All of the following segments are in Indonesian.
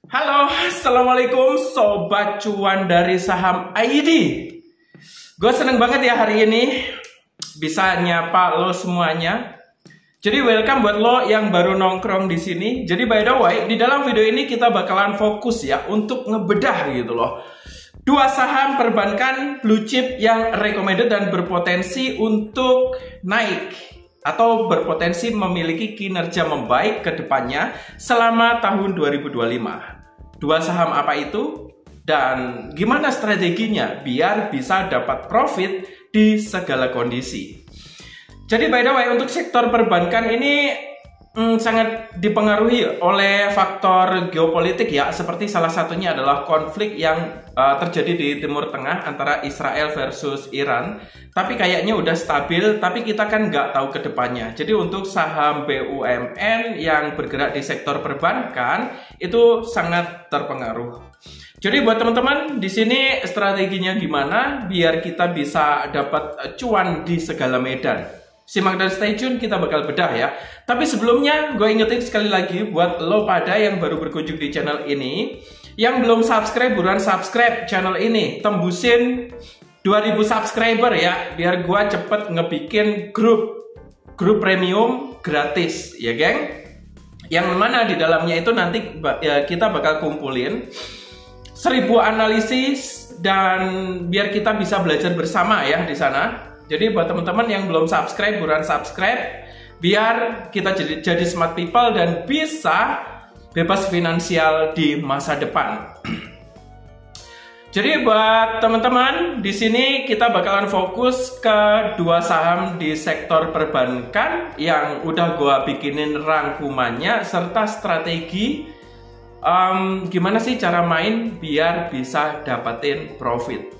Halo, assalamualaikum sobat cuan dari saham ID. Gue seneng banget ya hari ini bisa nyapa lo semuanya. Jadi welcome buat lo yang baru nongkrong di sini. Jadi by the way, di dalam video ini kita bakalan fokus ya untuk ngebedah gitu loh. Dua saham perbankan blue chip yang recommended dan berpotensi untuk naik atau berpotensi memiliki kinerja membaik ke depannya selama tahun 2025. Dua saham apa itu? Dan gimana strateginya biar bisa dapat profit di segala kondisi? Jadi by the way, untuk sektor perbankan ini sangat dipengaruhi oleh faktor geopolitik ya, seperti salah satunya adalah konflik yang terjadi di Timur Tengah antara Israel versus Iran. Tapi kayaknya udah stabil, tapi kita kan nggak tahu ke depannya. Jadi untuk saham BUMN yang bergerak di sektor perbankan itu sangat terpengaruh. Jadi buat teman-teman di sini strateginya gimana biar kita bisa dapat cuan di segala medan? Simak dan stay tune, kita bakal bedah ya. Tapi sebelumnya gue ingetin sekali lagi buat lo pada yang baru berkunjung di channel ini, yang belum subscribe, buruan subscribe channel ini. Tembusin 2000 subscriber ya, biar gue cepet ngebikin grup premium gratis ya geng. Yang mana di dalamnya itu nanti ya, kita bakal kumpulin 1000 analisis dan biar kita bisa belajar bersama ya di sana. Jadi buat teman-teman yang belum subscribe, buruan subscribe biar kita jadi smart people dan bisa bebas finansial di masa depan. Jadi buat teman-teman di sini kita bakalan fokus ke dua saham di sektor perbankan yang udah gua bikinin rangkumannya serta strategi gimana sih cara main biar bisa dapetin profit.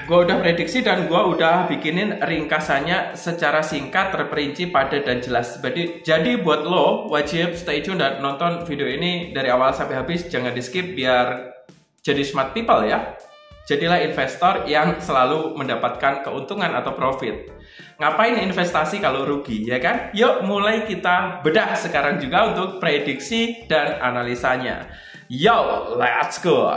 Gue udah prediksi dan gue udah bikinin ringkasannya secara singkat, terperinci, padat, dan jelas. Jadi buat lo wajib stay tune dan nonton video ini dari awal sampai habis. Jangan di skip biar jadi smart people ya. Jadilah investor yang selalu mendapatkan keuntungan atau profit. Ngapain investasi kalau rugi ya kan? Yuk mulai kita bedah sekarang juga untuk prediksi dan analisanya. Yo, let's go!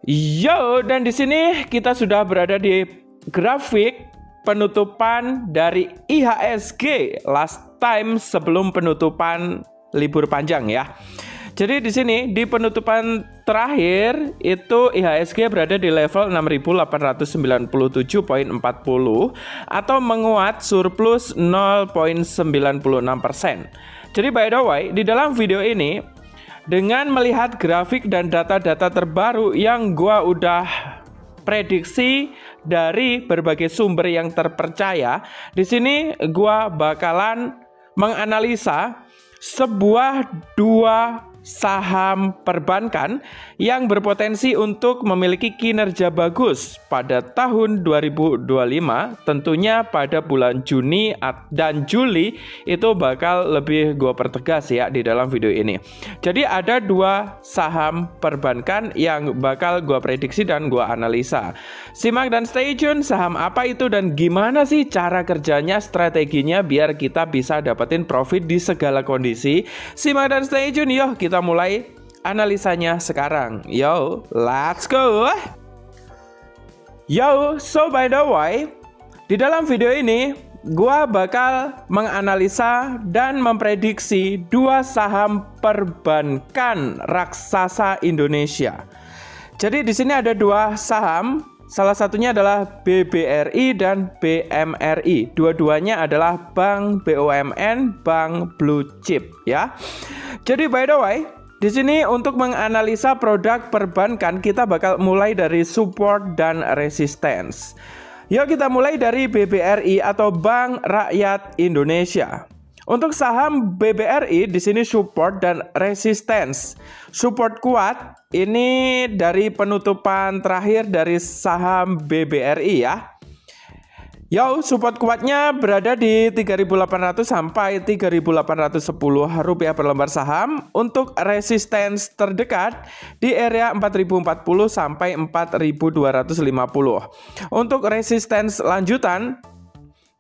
Yo, dan di sini kita sudah berada di grafik penutupan dari IHSG last time sebelum penutupan libur panjang ya. Jadi di sini di penutupan terakhir itu IHSG berada di level 6.897.40 atau menguat surplus 0,96%. Jadi by the way, di dalam video ini dengan melihat grafik dan data-data terbaru yang gua udah prediksi dari berbagai sumber yang terpercaya, di sini gua bakalan menganalisa sebuah dua saham perbankan yang berpotensi untuk memiliki kinerja bagus pada tahun 2025, tentunya pada bulan Juni dan Juli itu bakal lebih gue pertegas ya di dalam video ini. Jadi ada dua saham perbankan yang bakal gue prediksi dan gue analisa. Simak dan stay tune saham apa itu dan gimana sih cara kerjanya, strateginya biar kita bisa dapetin profit di segala kondisi. Simak dan stay tune, yuk kita mulai analisanya sekarang. Yo, let's go. Yo, so by the way, di dalam video ini gua bakal menganalisa dan memprediksi dua saham perbankan raksasa Indonesia. Jadi di sini ada dua saham, salah satunya adalah BBRI dan BMRI. Dua-duanya adalah bank BUMN, bank blue chip ya. Jadi by the way, di sini untuk menganalisa produk perbankan kita bakal mulai dari support dan resistance. Yuk kita mulai dari BBRI atau Bank Rakyat Indonesia. Untuk saham BBRI di sini support dan resistance. Support kuat ini dari penutupan terakhir dari saham BBRI ya. Yo, support kuatnya berada di 3.800 sampai 3.810 rupiah per lembar saham. Untuk resistance terdekat di area 4.040 sampai 4.250. Untuk resistance lanjutan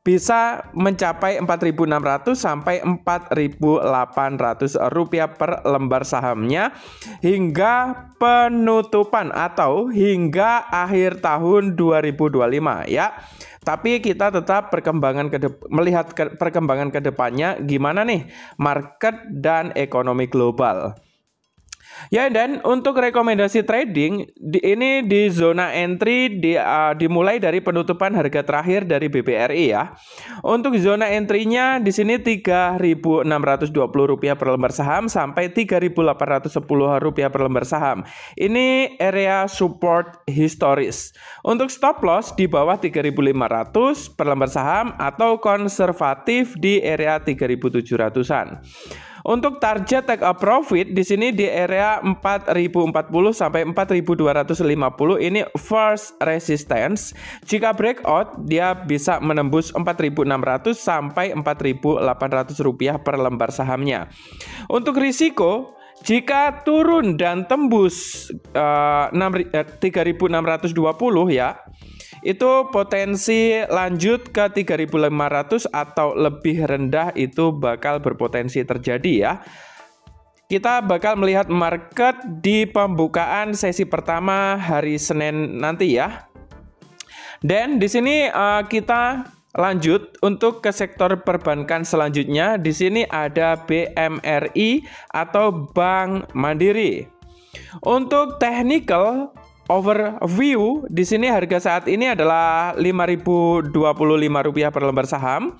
bisa mencapai 4.600 sampai 4.800 rupiah per lembar sahamnya hingga penutupan atau hingga akhir tahun 2025 ya. Tapi kita tetap melihat perkembangan ke depannya gimana nih market dan ekonomi global. Ya, dan untuk rekomendasi trading ini di zona entry dimulai dari penutupan harga terakhir dari BBRI ya. Untuk zona entry-nya di sini Rp3.620 per lembar saham sampai Rp3.810 per lembar saham. Ini area support historis. Untuk stop loss di bawah 3.500 per lembar saham atau konservatif di area 3.700-an. Untuk target take profit di sini di area 4.040 sampai 4.250 ini first resistance. Jika breakout dia bisa menembus 4.600 sampai 4.800 rupiah per lembar sahamnya. Untuk risiko jika turun dan tembus 3.620 ya, itu potensi lanjut ke 3.500 atau lebih rendah itu bakal berpotensi terjadi ya. Kita bakal melihat market di pembukaan sesi pertama hari Senin nanti ya. Dan di sini kita lanjut untuk ke sektor perbankan selanjutnya. Di sini ada BMRI atau Bank Mandiri. Untuk technical overview di sini harga saat ini adalah Rp5.025 per lembar saham.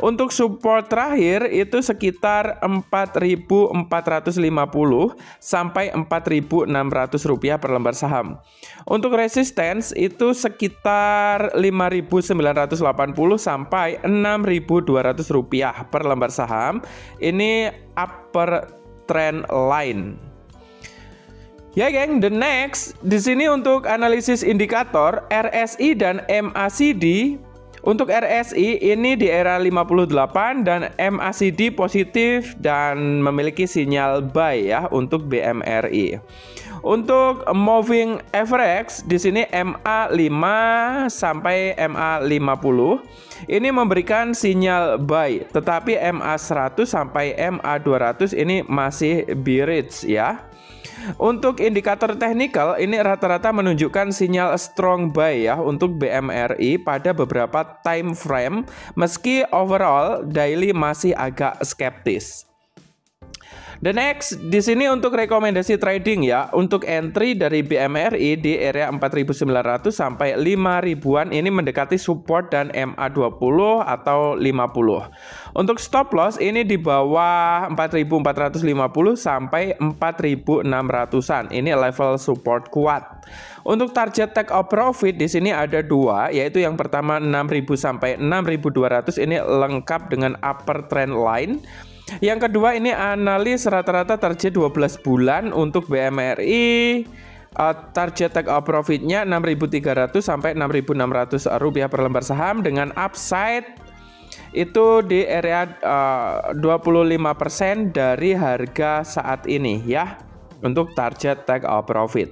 Untuk support terakhir itu sekitar Rp4.450 sampai Rp4.600 per lembar saham. Untuk resistance itu sekitar Rp5.980 sampai Rp6.200 per lembar saham. Ini upper trend line. Ya geng, the next di sini untuk analisis indikator RSI dan MACD. Untuk RSI ini di era 58 dan MACD positif dan memiliki sinyal buy ya untuk BMRI. Untuk moving average di sini MA5 sampai MA50 ini memberikan sinyal buy, tetapi MA100 sampai MA200 ini masih bearish ya. Untuk indikator teknikal ini rata-rata menunjukkan sinyal strong buy ya untuk BMRI pada beberapa time frame meski overall daily masih agak skeptis. The next di sini untuk rekomendasi trading ya, untuk entry dari BMRI di area 4.900 sampai 5.000-an ini mendekati support dan MA20 atau 50. Untuk stop loss ini di bawah 4.450 sampai 4.600-an. Ini level support kuat. Untuk target take profit di sini ada dua, yaitu yang pertama 6.000 sampai 6.200 ini lengkap dengan upper trend line. Yang kedua ini analis rata-rata target 12 bulan untuk BMRI. Target take profitnya 6.300 sampai 6.600 rupiah per lembar saham dengan upside itu di area 25% dari harga saat ini ya untuk target take profit.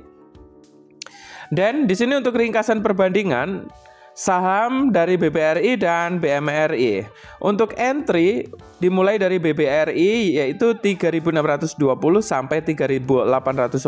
Dan di sini untuk ringkasan perbandingan saham dari BBRI dan BMRI. Untuk entry dimulai dari BBRI yaitu 3.620 sampai 3.810.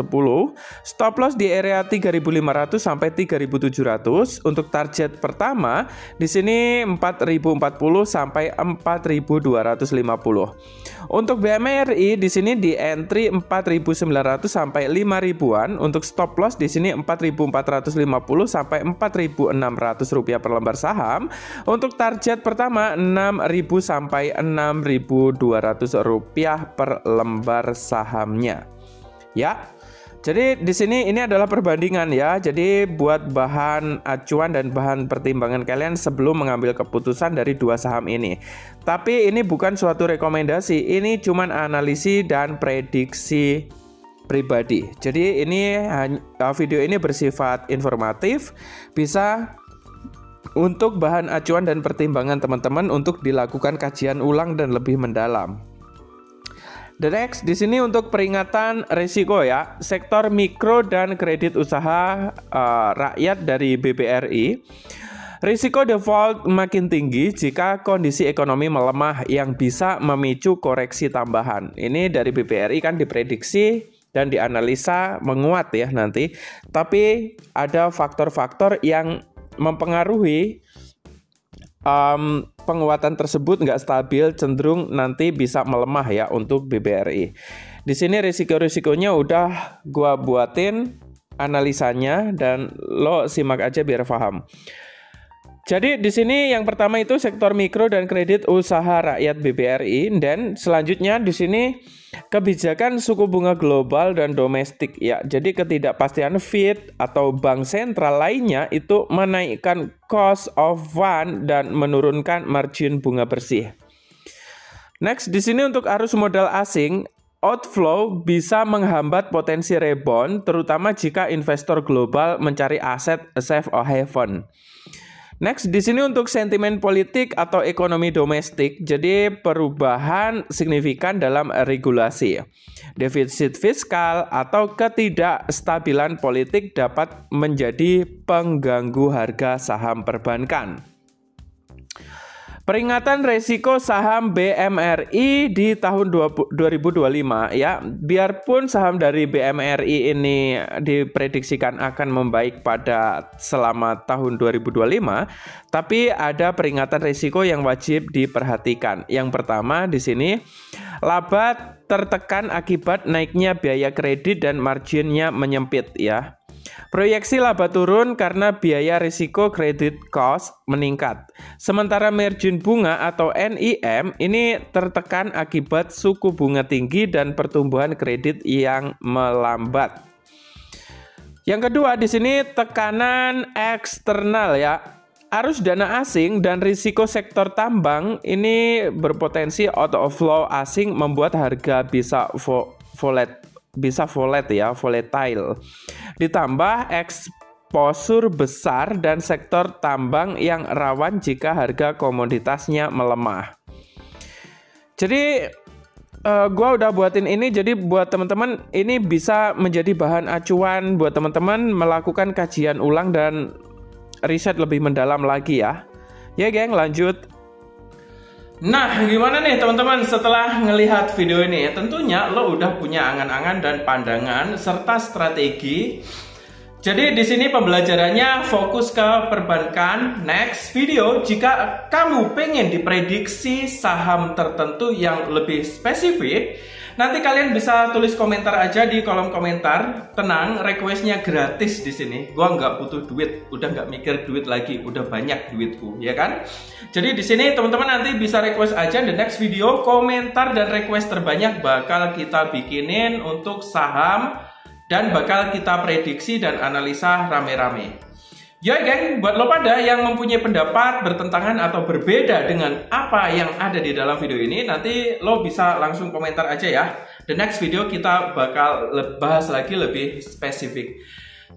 Stop loss di area 3.500 sampai 3.700. Untuk target pertama di sini 4.040 sampai 4.250. Untuk BMRI di sini di entry 4.900 sampai 5.000-an. Untuk stop loss di sini 4.450 sampai 4.600 rupiah per lembar saham. Untuk target pertama 6.000 sampai 6.200 rupiah per lembar sahamnya. Ya. Jadi di sini ini adalah perbandingan ya. Jadi buat bahan acuan dan bahan pertimbangan kalian sebelum mengambil keputusan dari dua saham ini. Tapi ini bukan suatu rekomendasi, ini cuman analisis dan prediksi pribadi. Jadi ini video ini bersifat informatif, bisa untuk bahan acuan dan pertimbangan teman-teman untuk dilakukan kajian ulang dan lebih mendalam. The next di sini untuk peringatan risiko ya, sektor mikro dan kredit usaha rakyat dari BBRI. Risiko default makin tinggi jika kondisi ekonomi melemah yang bisa memicu koreksi tambahan. Ini dari BBRI kan diprediksi dan dianalisa menguat ya nanti. Tapi ada faktor-faktor yang mempengaruhi penguatan tersebut nggak stabil, cenderung nanti bisa melemah ya untuk BBRI. Di sini risiko-risikonya udah gua buatin analisanya dan lo simak aja biar paham. Jadi di sini yang pertama itu sektor mikro dan kredit usaha rakyat BBRI, dan selanjutnya di sini kebijakan suku bunga global dan domestik ya. Jadi ketidakpastian Fed atau bank sentral lainnya itu menaikkan cost of fund dan menurunkan margin bunga bersih. Next, di sini untuk arus modal asing, outflow bisa menghambat potensi rebound, terutama jika investor global mencari aset safe haven. Next, di sini untuk sentimen politik atau ekonomi domestik, jadi perubahan signifikan dalam regulasi, defisit fiskal atau ketidakstabilan politik dapat menjadi pengganggu harga saham perbankan. Peringatan resiko saham BMRI di tahun 2025 ya. Biarpun saham dari BMRI ini diprediksikan akan membaik pada selama tahun 2025, tapi ada peringatan resiko yang wajib diperhatikan. Yang pertama di sini, laba tertekan akibat naiknya biaya kredit dan marginnya menyempit ya. Proyeksi laba turun karena biaya risiko credit cost meningkat. Sementara margin bunga atau NIM ini tertekan akibat suku bunga tinggi dan pertumbuhan kredit yang melambat. Yang kedua di sini tekanan eksternal ya. Arus dana asing dan risiko sektor tambang ini berpotensi outflow asing membuat harga bisa volatile. Ditambah eksposur besar dan sektor tambang yang rawan jika harga komoditasnya melemah. Jadi gua udah buatin ini, jadi buat teman-teman ini bisa menjadi bahan acuan buat teman-teman melakukan kajian ulang dan riset lebih mendalam lagi ya. Ya geng, lanjut. Nah, gimana nih teman-teman setelah ngelihat video ini? Tentunya lo udah punya angan-angan dan pandangan serta strategi. Jadi di sini pembelajarannya fokus ke perbankan. Next video, jika kamu pengen diprediksi saham tertentu yang lebih spesifik, nanti kalian bisa tulis komentar aja di kolom komentar. Tenang, requestnya gratis di sini. Gua nggak butuh duit, udah nggak mikir duit lagi, udah banyak duitku, ya kan? Jadi di sini teman-teman nanti bisa request aja the next video, komentar dan request terbanyak bakal kita bikinin untuk saham dan bakal kita prediksi dan analisa rame-rame. Ya geng, buat lo pada yang mempunyai pendapat bertentangan atau berbeda dengan apa yang ada di dalam video ini, nanti lo bisa langsung komentar aja ya. The next video kita bakal bahas lagi lebih spesifik.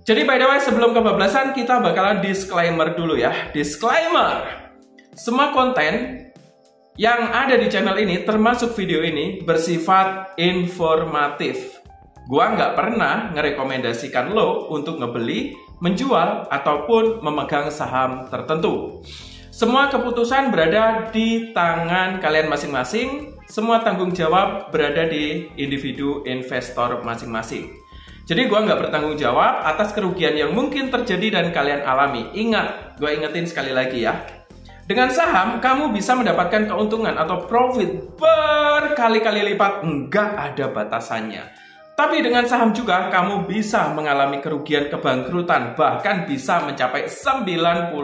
Jadi by the way, sebelum kebablasan kita bakalan disclaimer dulu ya. Disclaimer, semua konten yang ada di channel ini termasuk video ini bersifat informatif. Gua nggak pernah ngerekomendasikan lo untuk ngebeli, menjual, ataupun memegang saham tertentu. Semua keputusan berada di tangan kalian masing-masing. Semua tanggung jawab berada di individu investor masing-masing. Jadi gua nggak bertanggung jawab atas kerugian yang mungkin terjadi dan kalian alami. Ingat, gua ingetin sekali lagi ya. Dengan saham, kamu bisa mendapatkan keuntungan atau profit berkali-kali lipat, nggak ada batasannya. Tapi dengan saham juga kamu bisa mengalami kerugian kebangkrutan, bahkan bisa mencapai 99%.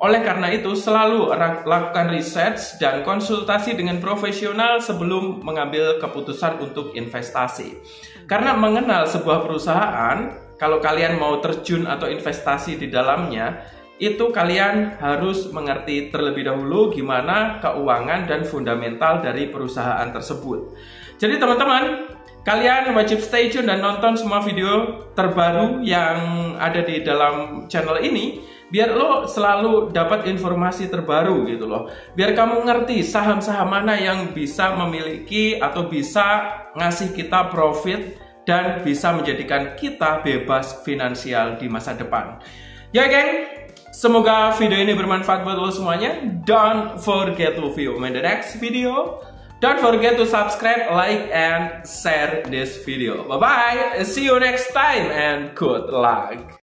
Oleh karena itu, selalu lakukan riset dan konsultasi dengan profesional sebelum mengambil keputusan untuk investasi. Karena mengenal sebuah perusahaan, kalau kalian mau terjun atau investasi di dalamnya, itu kalian harus mengerti terlebih dahulu gimana keuangan dan fundamental dari perusahaan tersebut. Jadi teman-teman, kalian wajib stay tune dan nonton semua video terbaru yang ada di dalam channel ini, biar lo selalu dapat informasi terbaru gitu loh. Biar kamu ngerti saham-saham mana yang bisa memiliki atau bisa ngasih kita profit dan bisa menjadikan kita bebas finansial di masa depan. Ya geng, Semoga video ini bermanfaat buat lo semuanya. Don't forget to view my next video. Don't forget to subscribe, like, and share this video. Bye-bye. See you next time and good luck.